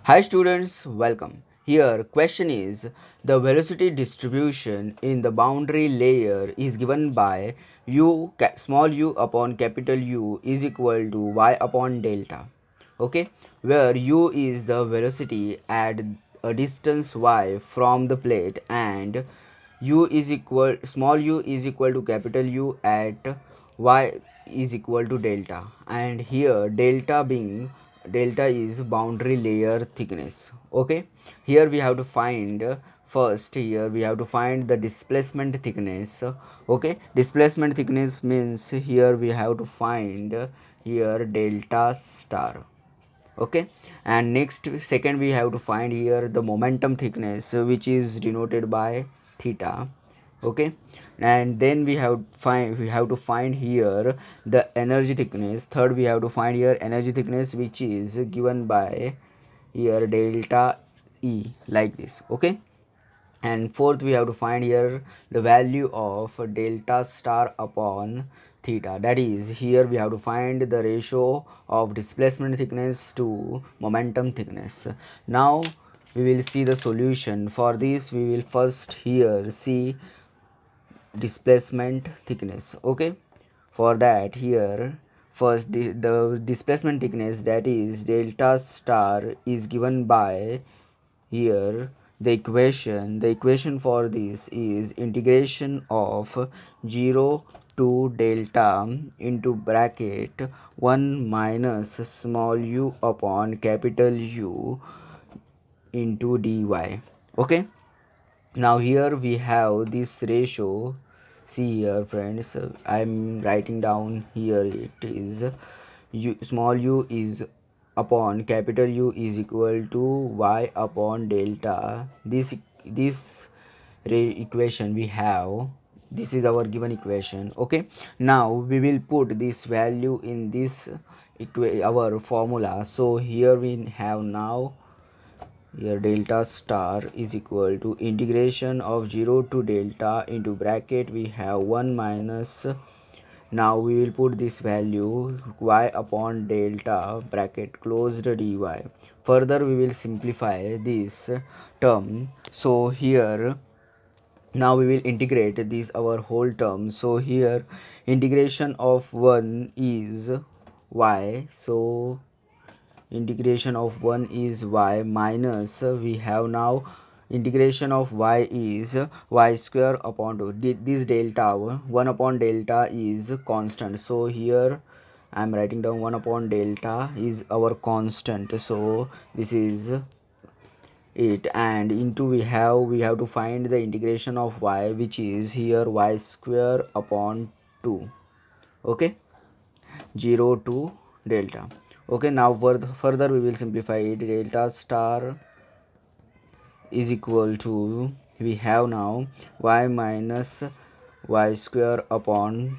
Hi students, welcome. Here question is the velocity distribution in the boundary layer is given by small u upon capital U is equal to y upon delta. Okay, where u is the velocity at a distance y from the plate and small u is equal to capital U at y is equal to delta, and here delta is boundary layer thickness. Okay, here we have to find first here we have to find the displacement thickness. Okay, displacement thickness means here we have to find here delta star. Okay, and next second we have to find here the momentum thickness, which is denoted by theta. Okay, and then we have to find here the energy thickness. Third, we have to find here energy thickness, which is given by here delta E, like this. Okay, and fourth, we have to find here the value of delta star upon theta. That is, here we have to find the ratio of displacement thickness to momentum thickness. Now we will see the solution. For this, we will first here see displacement thickness. Okay, for that, here first the displacement thickness, that is delta star, is given by here the equation for this is integration of 0 to delta into bracket 1 minus small u upon capital U into dy. Okay, now here we have this ratio. See here friends, I'm writing down here. It is small u is upon capital U is equal to y upon delta. This equation we have, this is our given equation. Okay, now we will put this value in this our formula. So here we have now here delta star is equal to integration of 0 to delta into bracket we have 1 minus. Now we will put this value y upon delta bracket closed dy. Further we will simplify this term. So here now we will integrate this our whole term. So here integration of 1 is y, so integration of 1 is y minus we have now integration of y is y square upon 2. This delta 1 upon delta is constant, so here I am writing down 1 upon delta is our constant. So this is it, and into we have to find the integration of y, which is here y square upon 2. Okay, 0 to delta. Okay, now further we will simplify it. Delta star is equal to we have now y minus y square upon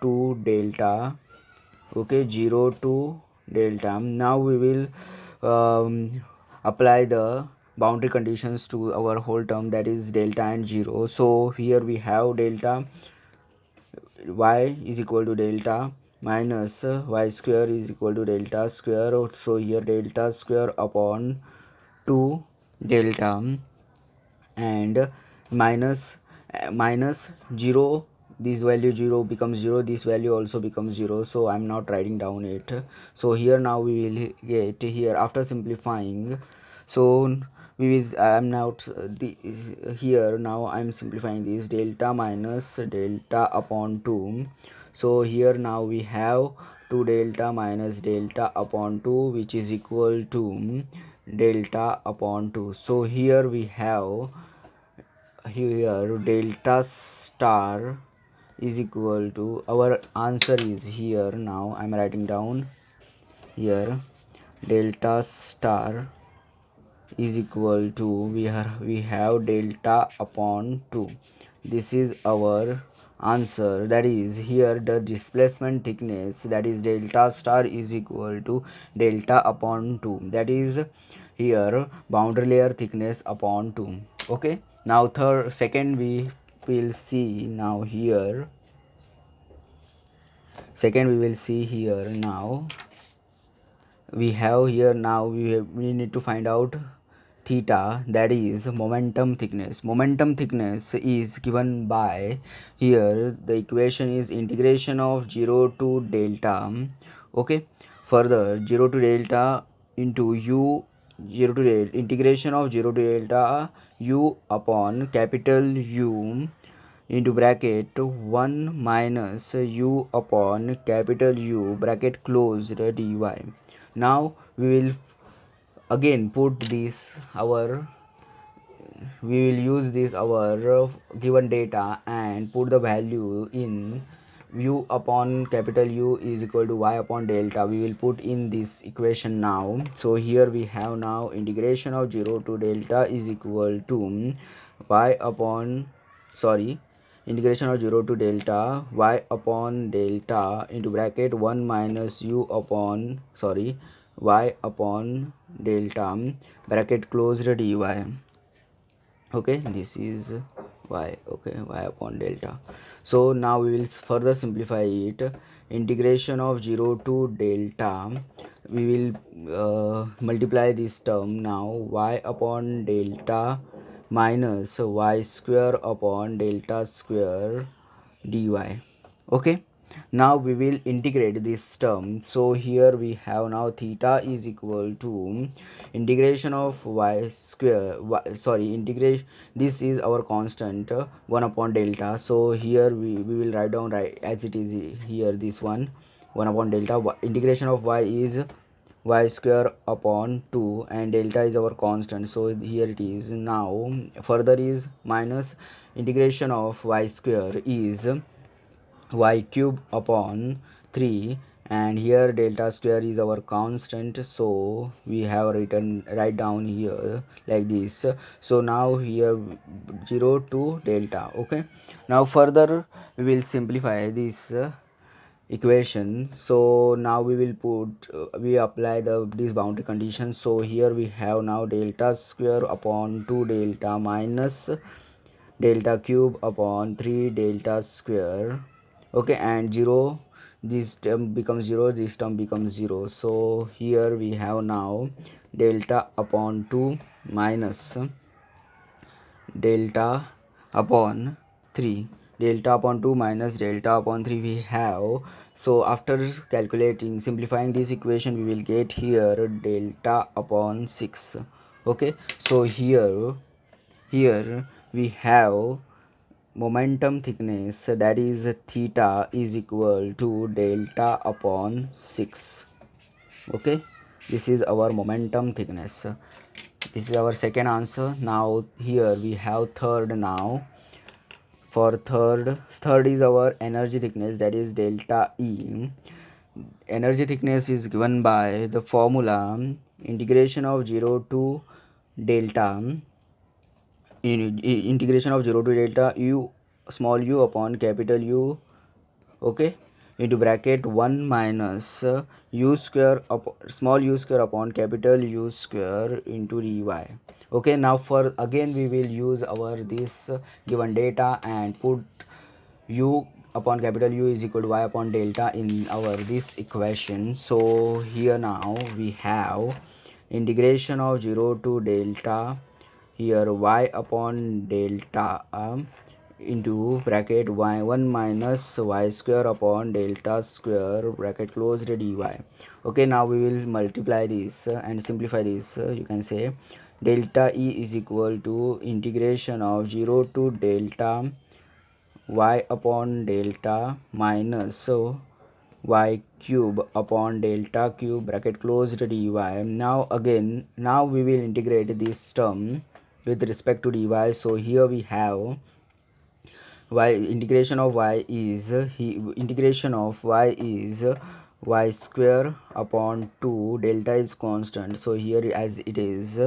2 delta. Okay, 0 to delta. Now we will apply the boundary conditions to our whole term, that is delta and 0. So here we have delta y is equal to delta minus y square is equal to delta square. So here delta square upon 2 delta and minus 0, this value 0 becomes 0, this value also becomes 0, so I'm not writing down it. So here now we will get here after simplifying. So we will I'm not here now I'm simplifying this delta minus delta upon 2. So here now we have 2 delta minus delta upon 2, which is equal to delta upon 2. So here we have here delta star is equal to, our answer is here now I'm writing down here delta star is equal to we have delta upon 2. This is our answer. That is, here the displacement thickness, that is delta star, is equal to delta upon 2, that is here boundary layer thickness upon 2. Okay, now second we will see now here second we will see here now we have here now we need to find out theta, that is momentum thickness. Momentum thickness is given by, here the equation is integration of 0 to delta, okay, further 0 to delta into u, 0 to delta, integration of 0 to delta u upon capital U into bracket 1 minus u upon capital U bracket closed dy. Now we will again put this our, we will use this our given data and put the value in u upon capital U is equal to y upon delta. We will put in this equation now. So here we have now integration of 0 to delta is equal to y upon, sorry, integration of 0 to delta y upon delta into bracket 1 minus u upon, sorry, y upon delta bracket closed dy. Okay, this is y, okay, y upon delta. So now we will further simplify it. Integration of 0 to delta, we will multiply this term now, y upon delta minus y square upon delta square dy. Okay, now we will integrate this term. So here we have now theta is equal to integration of y square, sorry, integration, this is our constant 1 upon delta. So here we will write down right as it is here, this 1 upon delta, integration of y is y square upon 2 and delta is our constant, so here it is. Now further is minus integration of y square is y cube upon 3 and here delta square is our constant, so we have written right down here like this. So now here 0 to delta. Okay, now further we will simplify this equation. So now we will put we apply this boundary condition. So here we have now delta square upon 2 delta minus delta cube upon 3 delta square, okay, and 0, this term becomes 0, this term becomes 0. So here we have now delta upon 2 minus delta upon 3, delta upon 2 minus delta upon 3 we have. So after calculating, simplifying this equation, we will get here delta upon 6. Okay, so here we have momentum thickness, that is theta is equal to delta upon 6. Okay, this is our momentum thickness. This is our second answer. Now here we have third. Now for third is our energy thickness, that is delta E. Energy thickness is given by the formula integration of 0 to delta, integration of 0 to delta u small u upon capital U, okay, into bracket 1 minus u square small u square upon capital U square into dy. Okay, now for again we will use our this given data and put u upon capital U is equal to y upon delta in our this equation. So here now we have integration of 0 to delta, here y upon delta into bracket y 1 minus y square upon delta square bracket closed dy. Okay, now we will multiply this and simplify this. You can say delta E is equal to integration of 0 to delta y upon delta minus y cube upon delta cube bracket closed dy. Now again, now we will integrate this term with respect to dy. So here we have y, integration of y is integration of y is y square upon 2, delta is constant, so here as it is,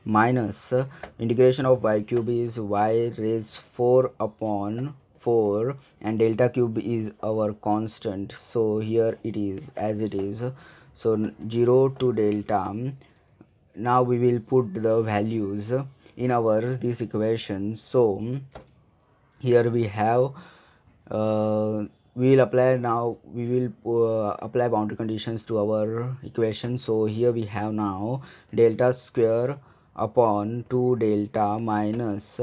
minus integration of y cube is y raised 4 upon 4 and delta cube is our constant, so here it is as it is. So 0 to delta, now we will put the values in our this equation. So here we have we will apply now, we will apply boundary conditions to our equation. So here we have now delta square upon 2 delta minus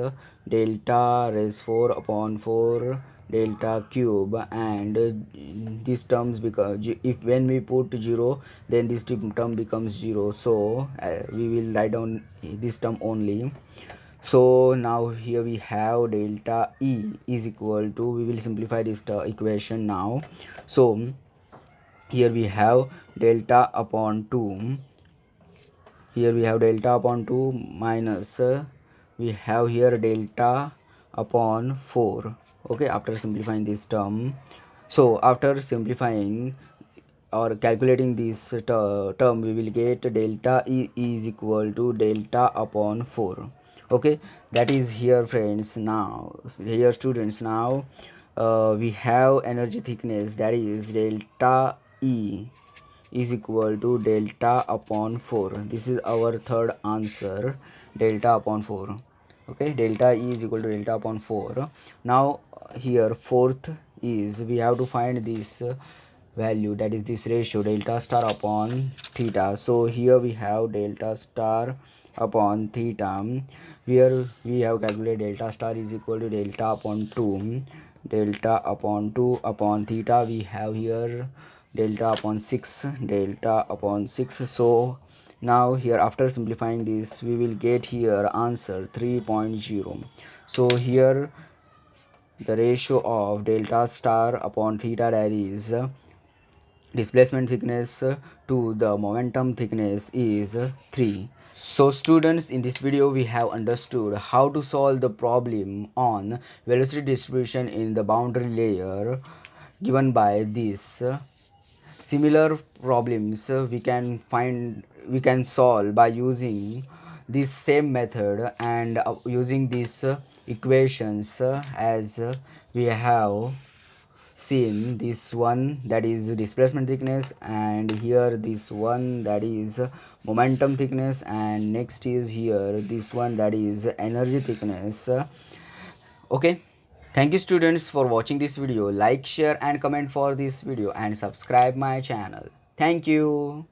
delta raise 4 upon 4 delta cube, and these terms, because if when we put 0, then this term becomes 0, so we will write down this term only. So now here we have delta E is equal to, we will simplify this equation now. So here we have delta upon 2, here we have delta upon 2 minus we have here delta upon 4. Okay, after simplifying this term, so after simplifying or calculating this term, we will get delta E is equal to delta upon 4. Okay, that is here friends. Now here students, now we have energy thickness, that is delta E is equal to delta upon 4. This is our third answer, delta upon 4. Okay, delta E is equal to delta upon 4. Now here fourth is, we have to find this value, that is this ratio delta star upon theta. So here we have delta star upon theta, where we have calculated delta star is equal to delta upon 2, delta upon 2 upon theta, we have here delta upon 6, delta upon 6. So now here after simplifying this, we will get here answer 3.0. so here the ratio of delta star upon theta, that is displacement thickness to the momentum thickness, is 3. So students, in this video we have understood how to solve the problem on velocity distribution in the boundary layer given by this. Similar problems we can solve by using this same method, and using these equations as we have seen. This one, that is displacement thickness, and here this one, that is momentum thickness, and next is here this one, that is energy thickness. Okay, thank you students for watching this video. Like, share and comment for this video, and subscribe my channel. Thank you.